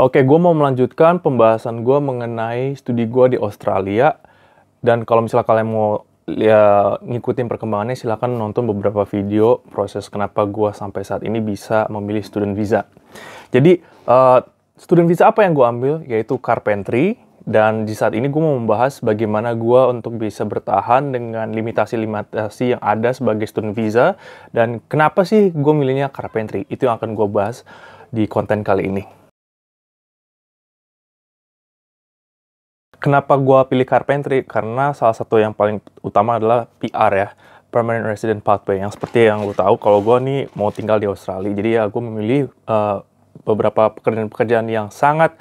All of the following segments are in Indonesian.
Oke, gue mau melanjutkan pembahasan gue mengenai studi gue di Australia. Dan kalau misalnya kalian mau ngikutin perkembangannya, silakan nonton beberapa video proses kenapa gue sampai saat ini bisa memilih student visa. Jadi, student visa apa yang gue ambil? Yaitu carpentry. Dan di saat ini gue mau membahas bagaimana gue untuk bisa bertahan dengan limitasi-limitasi yang ada sebagai student visa. Dan kenapa sih gue milihnya carpentry? Itu yang akan gue bahas di konten kali ini. Kenapa gue pilih carpentry? Karena salah satu yang paling utama adalah PR ya, Permanent Resident Pathway. Yang seperti yang lo tahu, kalau gue nih mau tinggal di Australia, jadi ya gue memilih beberapa pekerjaan-pekerjaan yang sangat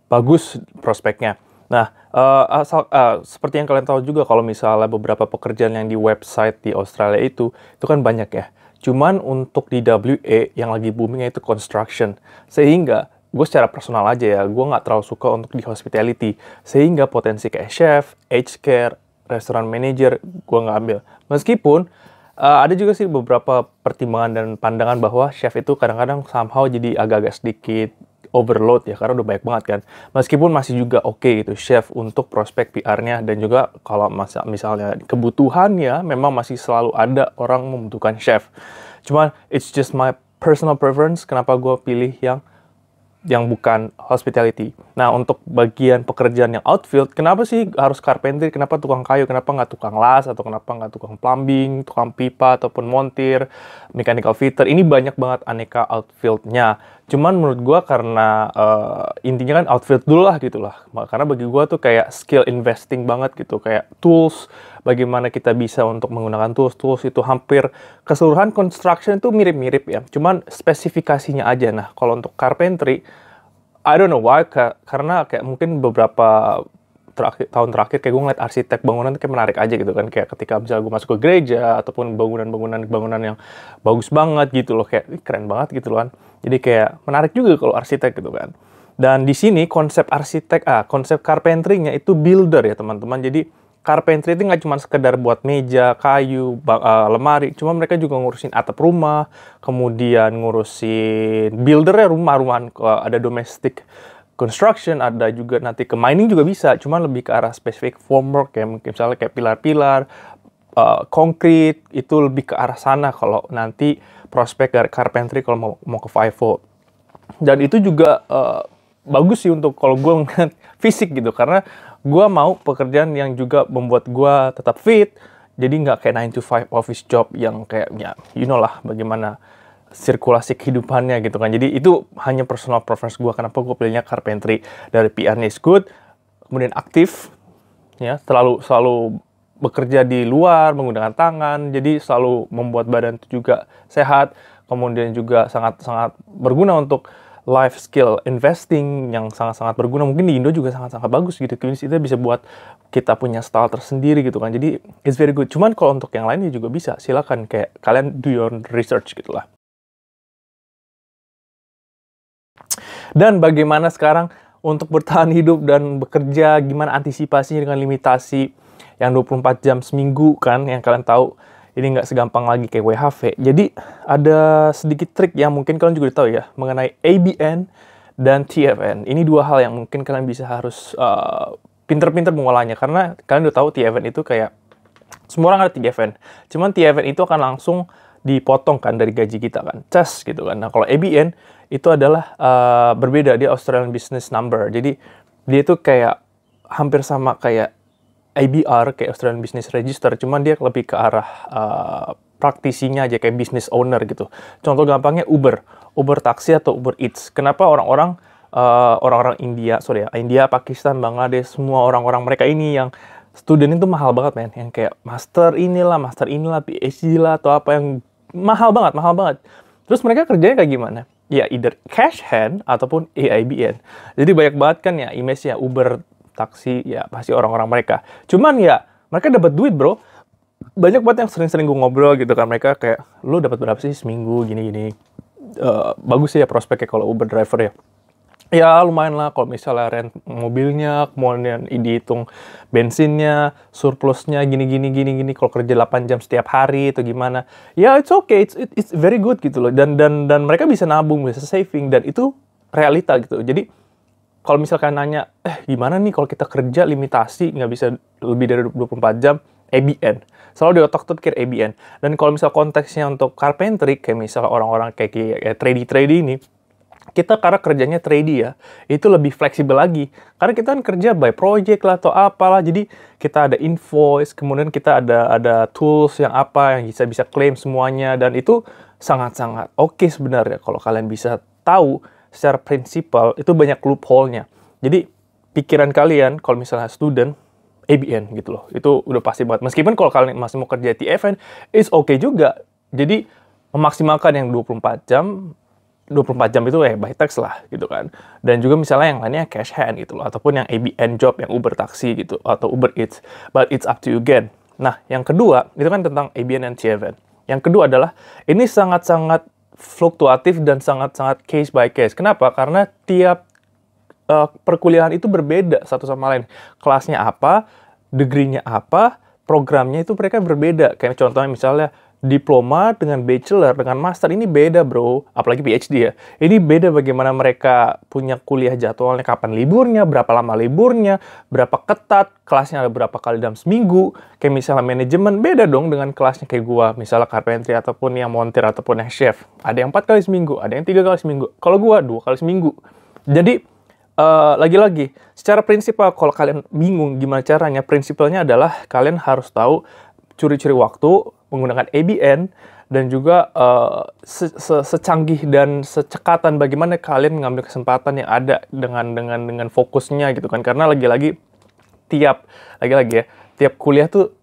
bagus prospeknya. Nah, seperti yang kalian tahu juga, kalau misalnya beberapa pekerjaan yang di website di Australia itu kan banyak ya. Cuman untuk di WA yang lagi booming itu construction. Sehingga gue secara personal aja ya, gue nggak terlalu suka untuk di hospitality. Sehingga potensi kayak chef, aged care, restaurant manager, gue nggak ambil. Meskipun ada juga sih beberapa pertimbangan dan pandangan bahwa chef itu kadang-kadang somehow jadi agak-agak sedikit overload ya, karena udah banyak banget kan. Meskipun masih juga oke gitu chef untuk prospek PR-nya, dan juga kalau misalnya kebutuhannya memang masih selalu ada orang membutuhkan chef. Cuman it's just my personal preference kenapa gue pilih yang bukan hospitality. Nah, untuk bagian pekerjaan yang outfield, kenapa sih harus carpentry? Kenapa tukang kayu? Kenapa nggak tukang las? Atau kenapa nggak tukang plumbing, tukang pipa, ataupun montir, mechanical fitter? Ini banyak banget aneka outfield-nya. Cuman menurut gue karena intinya kan outfield dulu lah gitu lah. Karena bagi gue tuh kayak skill investing banget gitu. Kayak tools, bagaimana kita bisa untuk menggunakan tools itu hampir keseluruhan construction itu mirip-mirip ya. Cuman spesifikasinya aja. Nah, kalau untuk carpentry, I don't know why, karena kayak mungkin beberapa tahun terakhir kayak gue ngeliat arsitek bangunan tuh kayak menarik aja gitu kan. Kayak ketika misalnya gue masuk ke gereja ataupun bangunan yang bagus banget gitu loh, kayak keren banget gitu loh kan. Jadi kayak menarik juga kalau arsitek gitu kan. Dan di sini konsep carpentry-nya itu builder ya teman-teman. Jadi carpentry itu nggak cuma sekedar buat meja, kayu, lemari. Cuma mereka juga ngurusin atap rumah, kemudian ngurusin buildernya rumah-rumahan. Ada domestic construction, ada juga nanti ke mining juga bisa. Cuma lebih ke arah spesifik formwork ya, mungkin misalnya kayak pilar-pilar, konkrit, itu lebih ke arah sana kalau nanti prospek dari carpentry kalau mau ke FIFO. Dan itu juga bagus sih untuk kalau gue ngeliat fisik gitu, karena gue mau pekerjaan yang juga membuat gue tetap fit, jadi nggak kayak 9 to 5 office job yang kayak, ya, you know lah bagaimana sirkulasi kehidupannya gitu kan. Jadi itu hanya personal preference gue, kenapa gue pilihnya carpentry. Dari PR-nya is good, kemudian aktif, ya, selalu bekerja di luar menggunakan tangan, jadi selalu membuat badan itu juga sehat, kemudian juga sangat-sangat berguna untuk life skill investing yang sangat-sangat berguna. Mungkin di Indo juga sangat-sangat bagus gitu, kita bisa buat kita punya style tersendiri gitu kan, jadi it's very good. Cuman kalau untuk yang lainnya juga bisa, silakan kayak kalian do your research gitu lah. Dan bagaimana sekarang untuk bertahan hidup dan bekerja, gimana antisipasinya dengan limitasi yang 24 jam seminggu kan, yang kalian tahu ini nggak segampang lagi kayak WHV. Jadi ada sedikit trik yang mungkin kalian juga tahu ya, mengenai ABN dan TFN. Ini dua hal yang mungkin kalian bisa harus pinter-pinter mengolahnya, karena kalian udah tahu TFN itu kayak, semua orang ada TFN. Cuman TFN itu akan langsung dipotong kan dari gaji kita kan, cas gitu kan. Nah, kalau ABN itu adalah berbeda, dia Australian Business Number. Jadi dia itu kayak hampir sama kayak ABR, kayak Australian Business Register, cuman dia lebih ke arah praktisinya aja, kayak business owner gitu. Contoh gampangnya Uber taksi atau Uber Eats. Kenapa orang-orang India, Pakistan, Bangladesh, semua orang-orang mereka ini yang student itu mahal banget men, yang kayak master inilah, PhD lah, atau apa yang mahal banget. Terus mereka kerjanya kayak gimana? Ya either cash hand ataupun AIBN. Jadi banyak banget kan ya image-nya Uber taksi, ya pasti orang-orang mereka. Cuman ya mereka dapat duit bro. Banyak banget yang sering-sering gue ngobrol gitu kan, mereka kayak, lu dapat berapa sih seminggu gini-gini. Bagus sih ya prospeknya kalau Uber driver ya. Ya lumayan lah kalau misalnya rent mobilnya, kemudian dihitung bensinnya, surplusnya gini. Kalau kerja 8 jam setiap hari itu gimana? Ya it's okay, it's very good gitu loh. Dan mereka bisa nabung, bisa saving, dan itu realita gitu. Jadi kalau misalkan nanya, gimana nih kalau kita kerja limitasi nggak bisa lebih dari 24 jam, ABN. Selalu di otak tuh pikir ABN. Dan kalau misal konteksnya untuk carpentry, kayak misal orang-orang kayak trade ini, kita karena kerjanya trade ya, itu lebih fleksibel lagi. Karena kita kan kerja by project lah atau apalah, jadi kita ada invoice, kemudian kita ada tools yang apa yang bisa claim semuanya, dan itu sangat-sangat oke sebenarnya kalau kalian bisa tahu secara prinsipal itu banyak loophole-nya. Jadi pikiran kalian kalau misalnya student ABN gitu loh, itu udah pasti banget. Meskipun kalau kalian masih mau kerja TFN, it's okay juga. Jadi memaksimalkan yang 24 jam itu by text lah gitu kan. Dan juga misalnya yang lainnya cash hand gitu loh, ataupun yang ABN job, yang Uber taksi gitu, atau Uber Eats. But it's up to you again. Nah, yang kedua, itu kan tentang ABN dan TFN. Yang kedua adalah, ini sangat-sangat fluktuatif dan sangat-sangat case by case. Kenapa? Karena tiap perkuliahan itu berbeda satu sama lain. Kelasnya apa, degree-nya apa, programnya itu mereka berbeda. Kayak contohnya misalnya diploma dengan bachelor, dengan master, ini beda bro. Apalagi PhD ya. Ini beda bagaimana mereka punya kuliah jadwalnya, kapan liburnya, berapa lama liburnya, berapa ketat, kelasnya ada berapa kali dalam seminggu. Kayak misalnya manajemen, beda dong dengan kelasnya kayak gua. Misalnya carpentry, ataupun yang montir, ataupun yang chef. Ada yang 4 kali seminggu, ada yang 3 kali seminggu. Kalau gua 2 kali seminggu. Jadi, lagi-lagi, secara prinsipal, kalau kalian bingung gimana caranya, prinsipalnya adalah kalian harus tahu curi-curi waktu, menggunakan ABN, dan juga secanggih dan secekatan bagaimana kalian mengambil kesempatan yang ada dengan fokusnya gitu kan. Karena lagi-lagi tiap kuliah tuh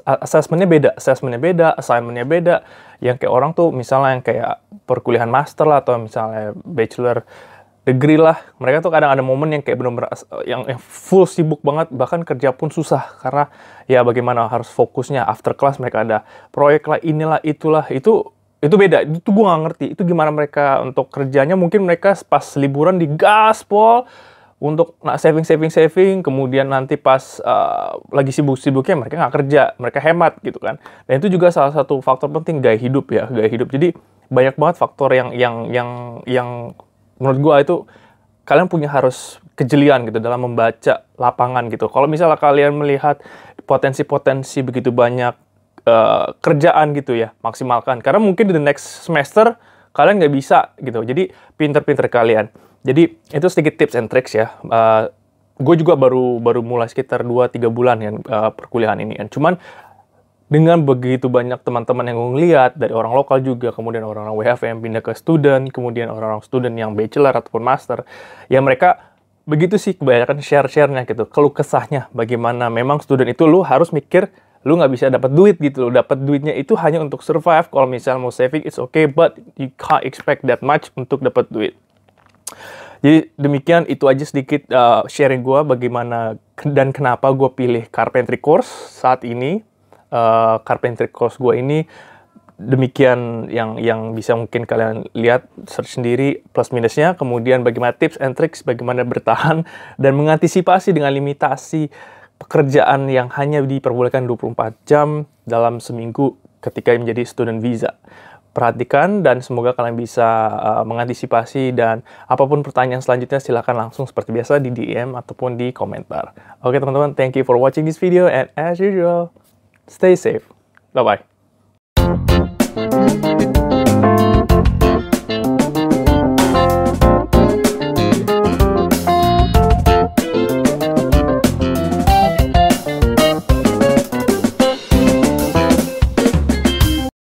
assessment-nya beda, assignment-nya beda. Yang kayak orang tuh misalnya yang kayak perkuliahan master lah, atau misalnya bachelor degree lah, mereka tuh kadang ada momen yang kayak benar-benar yang full sibuk banget, bahkan kerja pun susah karena ya bagaimana harus fokusnya. After class mereka ada proyek lah, inilah itulah, itu beda. Itu gue nggak ngerti itu gimana mereka untuk kerjanya. Mungkin mereka pas liburan digaspol untuk saving, kemudian nanti pas lagi sibuk-sibuknya mereka nggak kerja, mereka hemat gitu kan. Dan itu juga salah satu faktor penting, gaya hidup. Jadi banyak banget faktor yang menurut gue itu kalian punya harus kejelian gitu dalam membaca lapangan gitu. Kalau misalnya kalian melihat potensi-potensi begitu banyak kerjaan gitu ya, maksimalkan. Karena mungkin di the next semester kalian nggak bisa gitu. Jadi pinter-pinter kalian. Jadi itu sedikit tips and tricks ya. Gue juga baru mulai sekitar 2-3 bulan ya perkuliahan ini. Cuman dengan begitu banyak teman-teman yang gue ngeliat, dari orang lokal juga, kemudian orang-orang WHV yang pindah ke student, kemudian orang-orang student yang bachelor ataupun master, ya mereka begitu sih kebanyakan share-nya gitu, keluh kesahnya bagaimana memang student itu lu harus mikir, lu nggak bisa dapat duit gitu, dapat duitnya itu hanya untuk survive. Kalau misalnya mau saving, it's okay, but you can't expect that much untuk dapat duit. Jadi demikian, itu aja sedikit sharing gue bagaimana dan kenapa gue pilih carpentry course saat ini. Carpentry course gue ini demikian yang bisa mungkin kalian lihat, search sendiri plus minusnya, kemudian bagaimana tips and tricks bagaimana bertahan dan mengantisipasi dengan limitasi pekerjaan yang hanya diperbolehkan 24 jam dalam seminggu ketika menjadi student visa. Perhatikan dan semoga kalian bisa mengantisipasi, dan apapun pertanyaan selanjutnya silahkan langsung seperti biasa di DM ataupun di komentar. Oke teman-teman, thank you for watching this video, and as usual, stay safe. Bye-bye.